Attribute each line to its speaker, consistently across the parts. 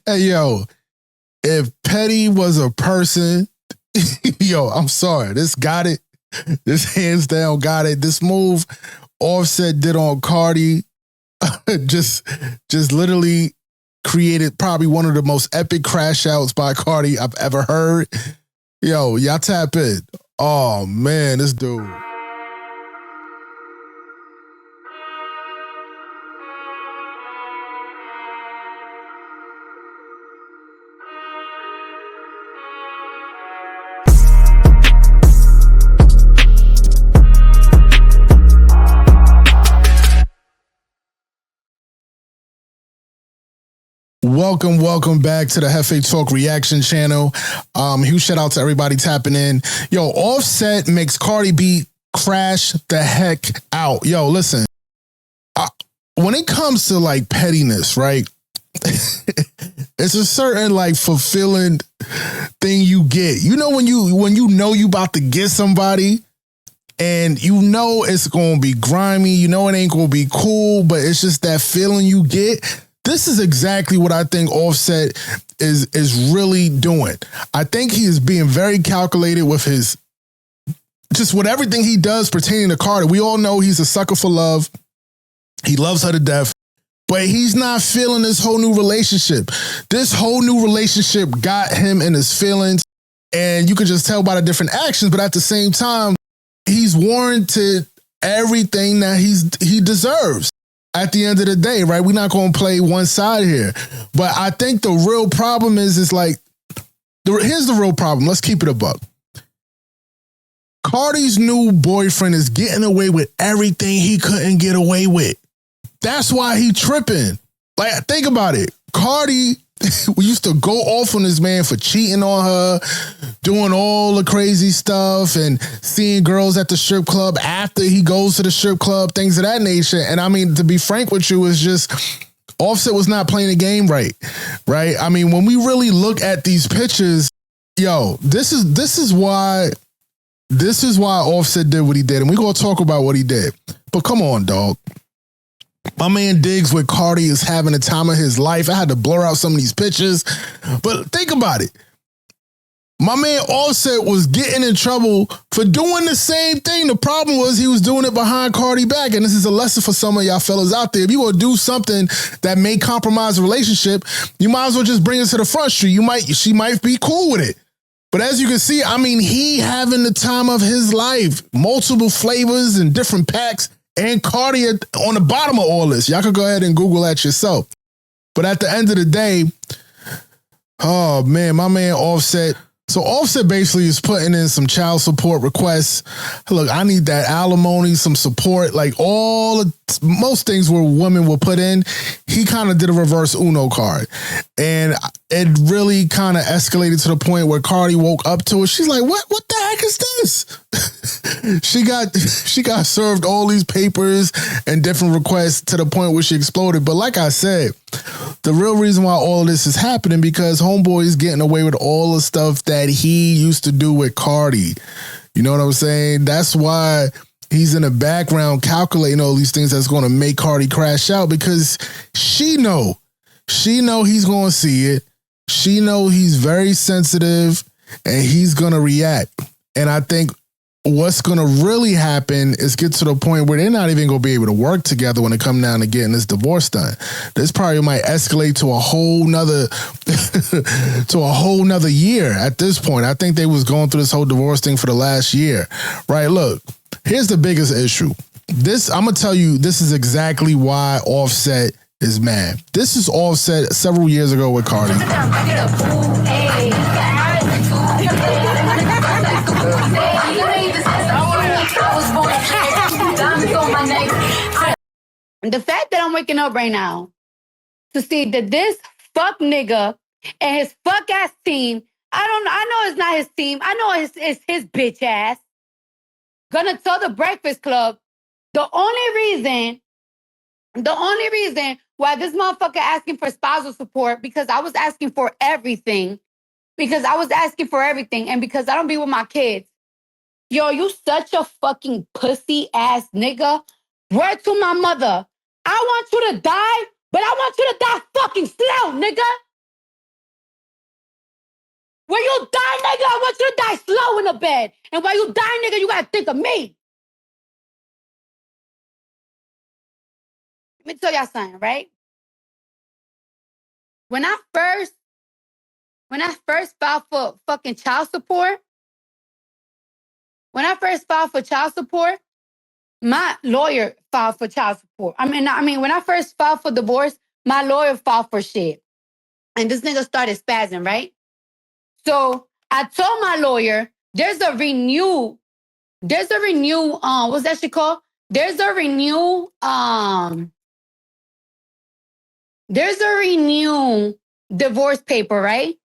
Speaker 1: Hey, yo, if Petty was a person, yo, I'm sorry. This got it. This hands down got it. This move Offset did on Cardi just literally created probably one of the most epic crash outs by Cardi I've ever heard. Yo, y'all tap in. Oh, man, this dude. Welcome back to the JefeTalk reaction channel. Huge shout out to everybody tapping in. Yo, Offset makes Cardi B crash the heck out. Yo, listen, when it comes to like pettiness, right? It's a certain like fulfilling thing you get. You know when you know you about to get somebody and you know it's gonna be grimy, you know it ain't gonna be cool, but it's just that feeling you get. This is exactly what I think Offset is really doing. I think he is being very calculated with his, just with everything he does pertaining to Cardi. We all know he's a sucker for love. He loves her to death, but he's not feeling this whole new relationship. This whole new relationship got him in his feelings, and you can just tell by the different actions, but at the same time, he's warranted everything that he deserves. At the end of the day, right? We're not going to play one side here. But I think the real problem is like, here's the real problem. Let's keep it a buck. Cardi's new boyfriend is getting away with everything he couldn't get away with. That's why he tripping. Like, think about it. Cardi, we used to go off on this man for cheating on her, doing all the crazy stuff and seeing girls at the strip club after he goes to the strip club, things of that nature. And I mean, to be frank with you, it's just Offset was not playing the game right? I mean, when we really look at these pictures, yo, this is why Offset did what he did. And we're going to talk about what he did. But come on, dog. My man Diggs with Cardi is having the time of his life. I had to blur out some of these pictures. But think about it. My man Offset was getting in trouble for doing the same thing. The problem was he was doing it behind Cardi back. And this is a lesson for some of y'all fellas out there. If you going to do something that may compromise a relationship, you might as well just bring it to the front street. She might be cool with it. But as you can see, I mean, he having the time of his life. Multiple flavors and different packs. And Cardi on the bottom of all this. Y'all can go ahead and Google that yourself. But at the end of the day, oh man, my man Offset. So Offset basically is putting in some child support requests. Look, I need that alimony, some support, like most things where women will put in. He kind of did a reverse Uno card. And it really kind of escalated to the point where Cardi woke up to it. She's like, what the heck is this? she got served all these papers and different requests to the point where she exploded. But like I said, the real reason why all of this is happening because homeboy is getting away with all the stuff that he used to do with Cardi. You know what I'm saying? That's why he's in the background calculating all these things that's going to make Cardi crash out because she know he's going to see it. She know he's very sensitive and he's going to react. And I think what's going to really happen is get to the point where they're not even going to be able to work together when it comes down to getting this divorce done. This probably might escalate to a whole nother year at this point. I think they was going through this whole divorce thing for the last year, right? Look, here's the biggest issue. I'm going to tell you, this is exactly why Offset is mad. This is Offset several years ago with Cardi.
Speaker 2: The fact that I'm waking up right now to see that this fuck nigga and his fuck ass team, I know it's not his team. I know it's his bitch ass. Gonna tell the Breakfast Club the only reason why this motherfucker asking for spousal support because I was asking for everything. And because I don't be with my kids. Yo, you such a fucking pussy ass nigga. Word to my mother. I want you to die, but I want you to die fucking slow, nigga. When you die, nigga, I want you to die slow in the bed. And while you die, nigga, you gotta think of me. Let me tell y'all something, right? When I first filed for fucking child support, my lawyer filed for child support. I mean, when I first filed for divorce, my lawyer filed for shit. And this nigga started spazzing, right? So I told my lawyer, there's a renew, what's that shit called? There's a renew divorce paper, right?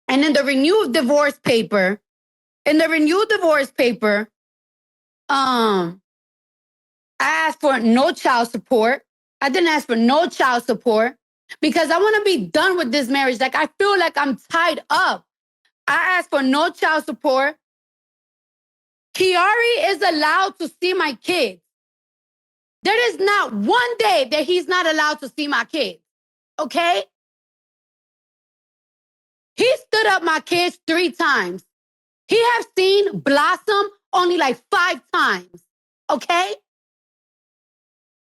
Speaker 2: And in the renewed divorce paper, I asked for no child support. I didn't ask for no child support because I want to be done with this marriage. Like, I feel like I'm tied up. I asked for no child support. Kiari is allowed to see my kids. There is not one day that he's not allowed to see my kids. Okay? He stood up my kids 3 times. He have seen Blossom only like 5 times. Okay?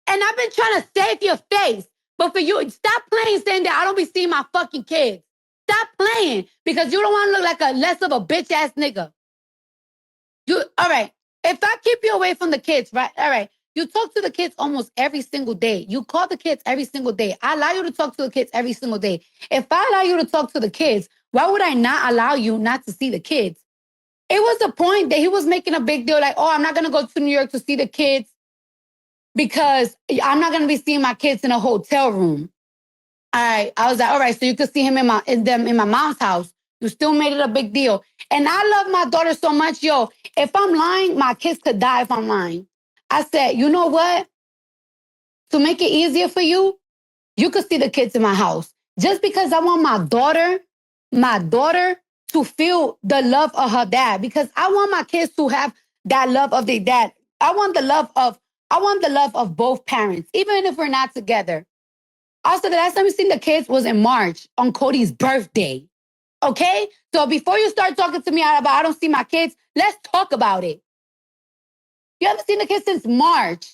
Speaker 2: And I've been trying to save your face. But for you, stop playing saying that I don't be seeing my fucking kids. Stop playing because you don't want to look like a less of a bitch ass nigga. All right. If I keep you away from the kids, right? All right. You talk to the kids almost every single day. You call the kids every single day. I allow you to talk to the kids every single day. If I allow you to talk to the kids, why would I not allow you not to see the kids? It was a point that he was making a big deal like, oh, I'm not going to go to New York to see the kids because I'm not going to be seeing my kids in a hotel room. All right. I was like, all right, so you could see him in my mom's house. You still made it a big deal. And I love my daughter so much. Yo, if I'm lying, my kids could die if I'm lying. I said, you know what? To make it easier for you, you could see the kids in my house. Just because I want my daughter to feel the love of her dad. Because I want my kids to have that love of their dad. I want the love of both parents, even if we're not together. Also, the last time we seen the kids was in March on Cody's birthday. Okay? So before you start talking to me about I don't see my kids, let's talk about it. You haven't seen the kids since March.